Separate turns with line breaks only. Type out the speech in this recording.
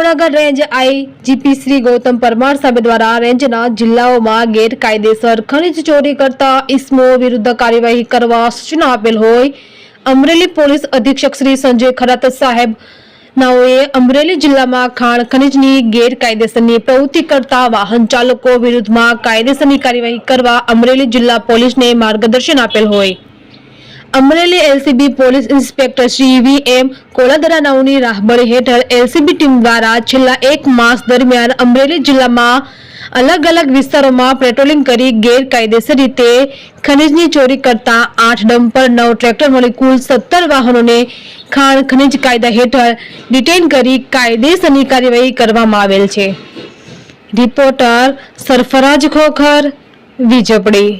Bhavnagar range IGP Shri Gautam Parmar સાહેબ દ્વારા રેન્જના જિલ્લાઓમાં ગેરકાયદેસર ખનીજ ચોરી કરતા ઇસમો વિરુદ્ધ કાર્યવાહી કરવા સૂચના આપેલ હોય અમરેલી પોલીસ અધિક્ષક શ્રી સંજય ખરાત સાહેબ નાઓએ અમરેલી જિલ્લામાં ખાણ ખનીજની ગેરકાયદેસરની પ્રવૃત્તિ કરતા વાહન ચાલકો વિરુદ્ધમાં કાયદેસરની કાર્યવાહી કરવા અમરેલી જિલ્લા પોલીસને માર્ગદર્શન આપેલ હોય Amreli LCB police inspector Shri VM Koladara નાઓની રાહબરી હેઠળ એલસીબી ટીમ દ્વારા છેલ્લા 1 માસ દરમિયાન અમરેલી જિલ્લામાં અલગ અલગ વિસ્તારોમાં પેટ્રોલિંગ કરી ગેરકાયદેસર રીતે ખનીજની ચોરી કરતા 8 ડમ્પર 9 ટ્રેક્ટર મળી કુલ 17 વાહનોને ખાણ ખનીજ કાયદા હેઠળ ડિટેઇન કરી કાયદેસરની કાર્યવાહી કરવામાં આવેલ છે। રિપોર્ટર સરફરાજ ખોખર, વિજપડી।